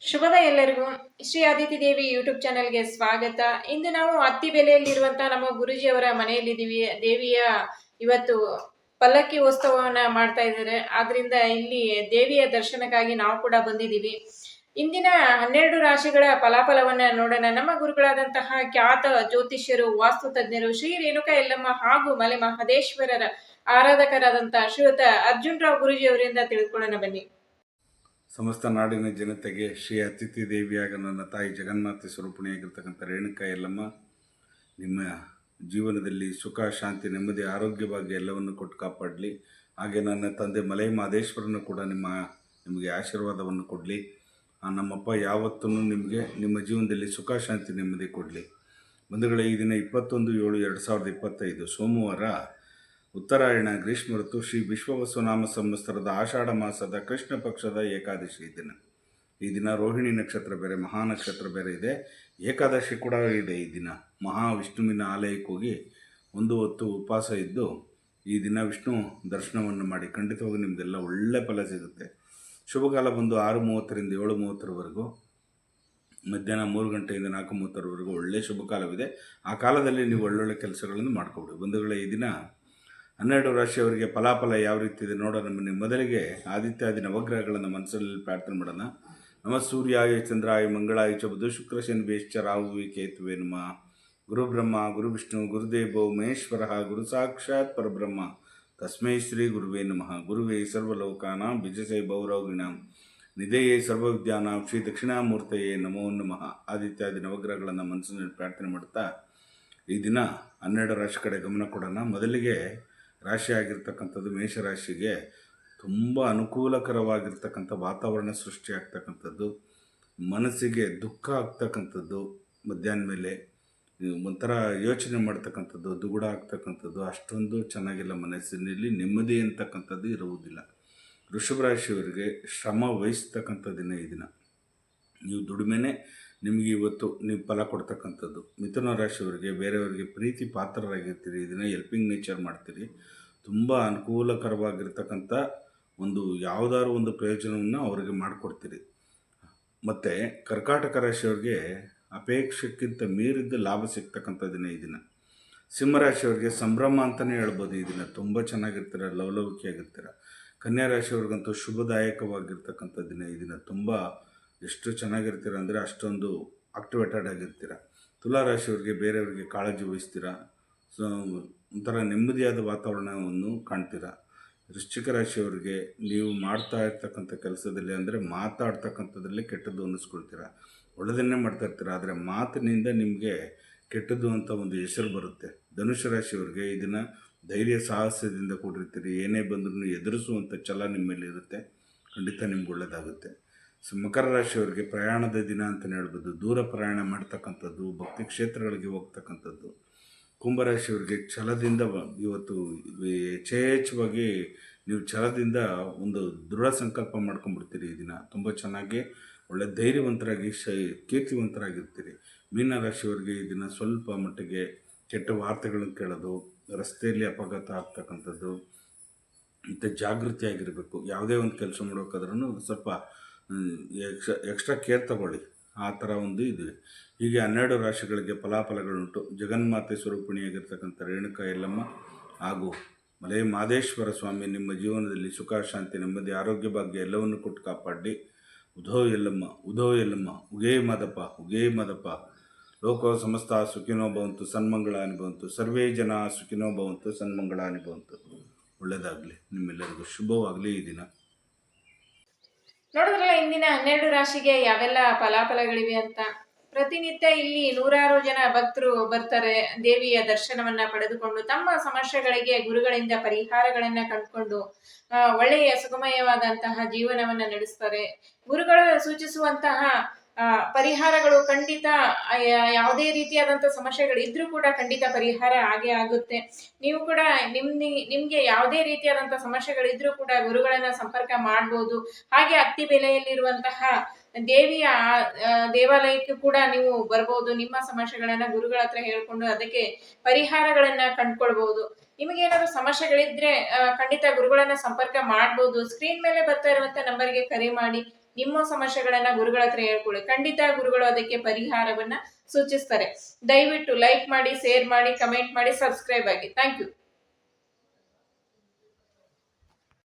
ಶುಭೋದಯ ಎಲ್ಲರಿಗೂ. ಶ್ರೀ ಆದಿತ್ಯ ದೇವಿ ಯೂಟ್ಯೂಬ್ ಚಾನೆಲ್ಗೆ ಸ್ವಾಗತ. ಇಂದು ನಾವು ಅತ್ತಿಬೆಲೆಯಲ್ಲಿರುವಂತಹ ನಮ್ಮ ಗುರುಜಿಯವರ ಮನೆಯಲ್ಲಿದ್ದೀವಿ. ದೇವಿಯ ಇವತ್ತು ಪಲ್ಲಕ್ಕಿ ಉತ್ಸವವನ್ನ ಮಾಡ್ತಾ ಇದ್ದಾರೆ. ಆದ್ರಿಂದ ಇಲ್ಲಿ ದೇವಿಯ ದರ್ಶನಕ್ಕಾಗಿ ನಾವು ಕೂಡ ಬಂದಿದ್ದೀವಿ. ಇಂದಿನ 12 ರಾಶಿಗಳ ಫಲಾಫಲವನ್ನ ನೋಡೋಣ. ನಮ್ಮ ಗುರುಗಳಾದಂತಹ ಖ್ಯಾತ ಜ್ಯೋತಿಷ್ಯರು, ವಾಸ್ತು ತಜ್ಞರು, ಶ್ರೀ ರೇಣುಕಾ ಯಲ್ಲಮ್ಮ ಹಾಗೂ ಮಲೆ ಮಹದೇಶ್ವರರ ಆರಾಧಕರಾದಂತಹ ಶ್ರೀಯುತ ಅರ್ಜುನ್ ರಾವ್ ಗುರುಜಿಯವರಿಂದ ತಿಳಿದುಕೊಳ್ಳೋಣ ಬನ್ನಿ. ಸಮಸ್ತ ನಾಡಿನ ಜನತೆಗೆ ಶ್ರೀ ಅತಿಥಿ ದೇವಿಯಾಗ ನನ್ನ ತಾಯಿ ಜಗನ್ಮಾತೆ ಸ್ವರೂಪಿಣಿಯಾಗಿರ್ತಕ್ಕಂಥ ರೇಣುಕಾ ಯಲ್ಲಮ್ಮ ನಿಮ್ಮ ಜೀವನದಲ್ಲಿ ಸುಖ, ಶಾಂತಿ, ನೆಮ್ಮದಿ, ಆರೋಗ್ಯ ಭಾಗ್ಯ ಎಲ್ಲವನ್ನು ಕೊಟ್ಟು ಕಾಪಾಡಲಿ. ಹಾಗೆ ನನ್ನ ತಂದೆ ಮಲೆ ಮಹದೇಶ್ವರನು ಕೂಡ ನಿಮಗೆ ಆಶೀರ್ವಾದವನ್ನು ಕೊಡಲಿ. ನಮ್ಮಪ್ಪ ಯಾವತ್ತೂ ನಿಮಗೆ ನಿಮ್ಮ ಜೀವನದಲ್ಲಿ ಸುಖ, ಶಾಂತಿ, ನೆಮ್ಮದಿ ಕೊಡಲಿ. ಬಂಧುಗಳೇ, ಈ ದಿನ 21/7/2025 ಸೋಮವಾರ, ಉತ್ತರಾಯಣ, ಗ್ರೀಷ್ಮ ಋತು, ಶ್ರೀ ವಿಶ್ವವಸುನಾಮ ಸಂವತ್ಸರದ ಆಷಾಢ ಮಾಸದ ಕೃಷ್ಣ ಪಕ್ಷದ ಏಕಾದಶಿ ದಿನ. ಈ ದಿನ ರೋಹಿಣಿ ನಕ್ಷತ್ರ ಬೇರೆ, ಮಹಾ ನಕ್ಷತ್ರ ಬೇರೆ ಇದೆ. ಏಕಾದಶಿ ಕೂಡ ಇದೆ. ಈ ದಿನ ಮಹಾವಿಷ್ಣುವಿನ ಆಲಯಕ್ಕೆ ಹೋಗಿ ಒಂದು ಹೊತ್ತು ಉಪವಾಸ ಇದ್ದು ಈ ದಿನ ವಿಷ್ಣು ದರ್ಶನವನ್ನು ಮಾಡಿ ಖಂಡಿತವಾಗಿ ನಿಮಗೆಲ್ಲ ಒಳ್ಳೆ ಫಲ ಸಿಗುತ್ತೆ. ಶುಭಕಾಲ ಬಂದು 6:30ರಿಂದ 7:30ರವರೆಗೂ, ಮಧ್ಯಾಹ್ನ 3 ಗಂಟೆಯಿಂದ 4:30ರವರೆಗೂ ಒಳ್ಳೆಯ ಶುಭ ಕಾಲವಿದೆ. ಆ ಕಾಲದಲ್ಲಿ ನೀವು ಒಳ್ಳೊಳ್ಳೆ ಕೆಲಸಗಳನ್ನು ಮಾಡ್ಕೊಬಿಡಿ. ಬಂಧುಗಳೇ, ಈ ದಿನ 12 ರಾಶಿಯವರಿಗೆ ಫಲಾಫಲ ಯಾವ ರೀತಿ ಇದೆ ನೋಡೋಣ ಬನ್ನಿ. ಮೊದಲಿಗೆ ಆದಿತ್ಯಾದಿ ನವಗ್ರಹಗಳನ್ನು ಮನಸ್ಸಲ್ಲಿ ಪ್ರಾರ್ಥನೆ ಮಾಡೋಣ. ನಮ ಸೂರ್ಯಾಯ ಚಂದ್ರಾಯ ಮಂಗಳಾಯ ಚ ಬುಧ ಶುಕ್ರ ಶನಿ ಬೇಶ್ಚ ರಾಹುವೇ ಕೇತುವೆ ನಮಃ. ಗುರು ಬ್ರಹ್ಮ ಗುರು ವಿಷ್ಣು ಗುರುದೇವೋ ಮಹೇಶ್ವರ ಗುರು ಸಾಕ್ಷಾತ್ ಪರಬ್ರಹ್ಮ ತಸ್ಮೈ ಶ್ರೀ ಗುರುವೇ ನಮಃ. ಗುರುವೇ ಸರ್ವಲೋಕಾನಾಂ ಬಿಜಸೈ ಭೌರೌಗಿಣಾಂ ನಿಧೇಯೇ ಸರ್ವವಿದ್ಯಾನಾಂ ಶ್ರೀ ದಕ್ಷಿಣಾಮೂರ್ತಯೇ ನಮೋ ನಮಃ. ಆದಿತ್ಯಾದಿ ನವಗ್ರಹಗಳನ್ನು ಮನಸ್ಸಿನಲ್ಲಿ ಪ್ರಾರ್ಥನೆ ಮಾಡ್ತಾ ಈ ದಿನ 12 ರಾಶಿ ಕಡೆ ಗಮನ ಕೊಡೋಣ. ಮೊದಲಿಗೆ ರಾಶಿ ಆಗಿರ್ತಕ್ಕಂಥದ್ದು ಮೇಷರಾಶಿಗೆ ತುಂಬ ಅನುಕೂಲಕರವಾಗಿರ್ತಕ್ಕಂಥ ವಾತಾವರಣ ಸೃಷ್ಟಿಯಾಗ್ತಕ್ಕಂಥದ್ದು, ಮನಸ್ಸಿಗೆ ದುಃಖ ಆಗ್ತಕ್ಕಂಥದ್ದು, ಮಧ್ಯಾಹ್ನ ಮೇಲೆ ಒಂಥರ ಯೋಚನೆ ಮಾಡ್ತಕ್ಕಂಥದ್ದು, ದುಗುಡ ಆಗ್ತಕ್ಕಂಥದ್ದು, ಅಷ್ಟೊಂದು ಚೆನ್ನಾಗಿಲ್ಲ. ಮನಸ್ಸಿನಲ್ಲಿ ನೆಮ್ಮದಿ ಅಂತಕ್ಕಂಥದ್ದು ಇರುವುದಿಲ್ಲ. ವೃಷಭ ರಾಶಿಯವರಿಗೆ ಶ್ರಮ ವಹಿಸ್ತಕ್ಕಂಥ ದಿನ ಈ ದಿನ. ನೀವು ದುಡಿಮೆನೇ ನಿಮಗೆ ಇವತ್ತು ನೀವು ಫಲ ಕೊಡ್ತಕ್ಕಂಥದ್ದು. ಮಿಥುನ ರಾಶಿಯವರಿಗೆ ಬೇರೆಯವರಿಗೆ ಪ್ರೀತಿ ಪಾತ್ರರಾಗಿರ್ತೀರಿ. ಇದನ್ನು ಹೆಲ್ಪಿಂಗ್ ನೇಚರ್ ಮಾಡ್ತೀರಿ. ತುಂಬ ಅನುಕೂಲಕರವಾಗಿರ್ತಕ್ಕಂಥ ಯಾವುದಾದ್ರು ಒಂದು ಪ್ರಯೋಜನವನ್ನು ಅವರಿಗೆ ಮಾಡಿಕೊಡ್ತೀರಿ. ಮತ್ತು ಕರ್ಕಾಟಕ ರಾಶಿಯವರಿಗೆ ಅಪೇಕ್ಷೆಕ್ಕಿಂತ ಮೀರಿದ್ದು ಲಾಭ ಸಿಗ್ತಕ್ಕಂಥ ದಿನ ಈ ದಿನ. ಸಿಂಹರಾಶಿಯವರಿಗೆ ಸಂಭ್ರಮ ಅಂತಲೇ ಹೇಳ್ಬೋದು. ಈ ದಿನ ತುಂಬ ಚೆನ್ನಾಗಿರ್ತೀರ, ಲವಲವಿಕೆಯಾಗಿರ್ತೀರ. ಕನ್ಯಾ ರಾಶಿಯವ್ರಿಗಂತೂ ಶುಭದಾಯಕವಾಗಿರ್ತಕ್ಕಂಥ ದಿನ ಈ ದಿನ. ತುಂಬ ಎಷ್ಟು ಚೆನ್ನಾಗಿರ್ತೀರ ಅಂದರೆ ಅಷ್ಟೊಂದು ಆಕ್ಟಿವೇಟೆಡ್ ಆಗಿರ್ತೀರ. ತುಲಾ ರಾಶಿಯವರಿಗೆ ಬೇರೆಯವರಿಗೆ ಕಾಳಜಿ ವಹಿಸ್ತೀರ. ಒಂಥರ ನೆಮ್ಮದಿಯಾದ ವಾತಾವರಣವನ್ನು ಕಾಣ್ತೀರ. ವೃಶ್ಚಿಕ ರಾಶಿಯವರಿಗೆ ನೀವು ಮಾಡ್ತಾ ಇರ್ತಕ್ಕಂಥ ಕೆಲಸದಲ್ಲಿ ಅಂದರೆ ಮಾತಾಡ್ತಕ್ಕಂಥದ್ರಲ್ಲಿ ಕೆಟ್ಟದ್ದು ಅನ್ನಿಸ್ಕೊಳ್ತೀರ. ಒಳ್ಳೆಯದನ್ನೇ ಮಾಡ್ತಾ ಇರ್ತೀರ, ಆದರೆ ಮಾತಿನಿಂದ ನಿಮಗೆ ಕೆಟ್ಟದ್ದು ಅಂತ ಒಂದು ಹೆಸರು ಬರುತ್ತೆ. ಧನುಷ ರಾಶಿಯವರಿಗೆ ಈ ದಿನ ಧೈರ್ಯ ಸಾಹಸದಿಂದ ಕೂಡಿರ್ತೀರಿ. ಏನೇ ಬಂದರೂ ಎದುರಿಸುವಂಥ ಛಲ ನಿಮ್ಮಲ್ಲಿರುತ್ತೆ. ಖಂಡಿತ ನಿಮ್ಗೆ ಒಳ್ಳೆಯದಾಗುತ್ತೆ. ಮಕರ ರಾಶಿಯವರಿಗೆ ಪ್ರಯಾಣದ ದಿನ ಅಂತಲೇ ಹೇಳ್ಬೋದು. ದೂರ ಪ್ರಯಾಣ ಮಾಡ್ತಕ್ಕಂಥದ್ದು, ಭಕ್ತಿ ಕ್ಷೇತ್ರಗಳಿಗೆ ಹೋಗ್ತಕ್ಕಂಥದ್ದು. ಕುಂಭರಾಶಿಯವರಿಗೆ ಛಲದಿಂದ ಇವತ್ತು ಯಥೇಚ್ಛವಾಗಿ ನೀವು ಛಲದಿಂದ ಒಂದು ದೃಢ ಸಂಕಲ್ಪ ಮಾಡ್ಕೊಂಡ್ಬಿಡ್ತೀರಿ. ಈ ದಿನ ತುಂಬ ಚೆನ್ನಾಗಿ ಒಳ್ಳೆ ಧೈರ್ಯವಂತರಾಗಿ ಕೀರ್ತಿವಂತರಾಗಿರ್ತೀರಿ. ಮೀನರಾಶಿಯವರಿಗೆ ಈ ದಿನ ಸ್ವಲ್ಪ ಮಟ್ಟಿಗೆ ಕೆಟ್ಟ ವಾರ್ತೆಗಳನ್ನು ಕೇಳೋದು, ರಸ್ತೆಯಲ್ಲಿ ಅಪಘಾತ ಆಗ್ತಕ್ಕಂಥದ್ದು, ಮತ್ತು ಜಾಗೃತಿಯಾಗಿರಬೇಕು. ಯಾವುದೇ ಒಂದು ಕೆಲಸ ಮಾಡಬೇಕಾದ್ರೂ ಸ್ವಲ್ಪ ಎಕ್ಸ್ಟ್ರಾ ಕೇರ್ ತಗೊಳ್ಳಿ. ಆ ಥರ ಒಂದು ಇದೆ. ಹೀಗೆ 12 ರಾಶಿಗಳಿಗೆ ಫಲಾಫಲಗಳುಂಟು. ಜಗನ್ಮಾತೆ ಸ್ವರೂಪಿಣಿಯಾಗಿರ್ತಕ್ಕಂಥ ರೇಣುಕಾ ಯಲ್ಲಮ್ಮ ಹಾಗೂ ಮಲೆ ಮಹದೇಶ್ವರ ಸ್ವಾಮಿ ನಿಮ್ಮ ಜೀವನದಲ್ಲಿ ಸುಖ, ಶಾಂತಿ, ನೆಮ್ಮದಿ, ಆರೋಗ್ಯ ಭಾಗ್ಯ ಎಲ್ಲವನ್ನು ಕೊಟ್ಟು ಕಾಪಾಡಿ. ಉಧೋ ಯಲ್ಲಮ್ಮ ಉಧೋ ಯಲ್ಲಮ್ಮ ಉಗೇ ಮದಪ ಲೋಕ ಸಮಸ್ತ ಸುಖಿನೋ ಭವಂತು ಸನ್ಮಂಗಳಾನಿ ಭವಂತು ಸರ್ವೇ ಜನ ಸುಖಿನೋ ಭವಂತು ಸನ್ಮಂಗಳಾನಿ ಭವಂತು. ಒಳ್ಳೆಯದಾಗಲಿ, ನಿಮ್ಮೆಲ್ಲರಿಗೂ ಶುಭವಾಗಲಿ ಈ ದಿನ. ನೋಡಿದ್ರಲ್ಲ ಇಂದಿನ 12 ರಾಶಿಗೆ ಯಾವೆಲ್ಲ ಫಲಾಫಲಗಳಿವೆ ಅಂತ. ಪ್ರತಿನಿತ್ಯ ಇಲ್ಲಿ ನೂರಾರು ಜನ ಭಕ್ತರು ಬರ್ತಾರೆ. ದೇವಿಯ ದರ್ಶನವನ್ನ ಪಡೆದುಕೊಂಡು ತಮ್ಮ ಸಮಸ್ಯೆಗಳಿಗೆ ಗುರುಗಳಿಂದ ಪರಿಹಾರಗಳನ್ನ ಕಂಡುಕೊಂಡು ಒಳ್ಳೆಯ ಸುಖಮಯವಾದಂತಹ ಜೀವನವನ್ನ ನಡೆಸ್ತಾರೆ. ಗುರುಗಳು ಸೂಚಿಸುವಂತಹ ಪರಿಹಾರಗಳು ಖಂಡಿತ ಯಾವುದೇ ರೀತಿಯಾದಂತಹ ಸಮಸ್ಯೆಗಳು ಇದ್ರೂ ಕೂಡ ಖಂಡಿತ ಪರಿಹಾರ ಆಗೇ ಆಗುತ್ತೆ. ನೀವು ಕೂಡ ನಿಮ್ಗೆ ಯಾವುದೇ ರೀತಿಯಾದಂತಹ ಸಮಸ್ಯೆಗಳಿದ್ರೂ ಕೂಡ ಗುರುಗಳನ್ನ ಸಂಪರ್ಕ ಮಾಡ್ಬೋದು. ಹಾಗೆ ಅತ್ತಿಬೆಲೆಯಲ್ಲಿರುವಂತಹ ದೇವಿಯ ದೇವಾಲಯಕ್ಕೆ ಕೂಡ ನೀವು ಬರ್ಬೋದು. ನಿಮ್ಮ ಸಮಸ್ಯೆಗಳನ್ನ ಗುರುಗಳ ಹತ್ರ ಹೇಳ್ಕೊಂಡು ಅದಕ್ಕೆ ಪರಿಹಾರಗಳನ್ನ ಕಂಡುಕೊಳ್ಬಹುದು. ನಿಮಗೇನಾದ್ರು ಸಮಸ್ಯೆಗಳಿದ್ರೆ ಖಂಡಿತ ಗುರುಗಳನ್ನ ಸಂಪರ್ಕ ಮಾಡ್ಬೋದು. ಸ್ಕ್ರೀನ್ ಮೇಲೆ ಬರ್ತಾ ಇರುವಂತ ನಂಬರ್ಗೆ ಕರೆ ಮಾಡಿ ನಿಮ್ಮ ಸಮಸ್ಯೆಗಳನ್ನ ಗುರುಗಳ ಹತ್ರ ಹೇಳ್ಕೊಳ್ಳಿ. ಖಂಡಿತ ಗುರುಗಳು ಅದಕ್ಕೆ ಪರಿಹಾರವನ್ನ ಸೂಚಿಸ್ತಾರೆ. ದಯವಿಟ್ಟು ಲೈಕ್ ಮಾಡಿ, ಶೇರ್ ಮಾಡಿ, ಕಮೆಂಟ್ ಮಾಡಿ, ಸಬ್ಸ್ಕ್ರೈಬ್ ಆಗಿ. Thank you.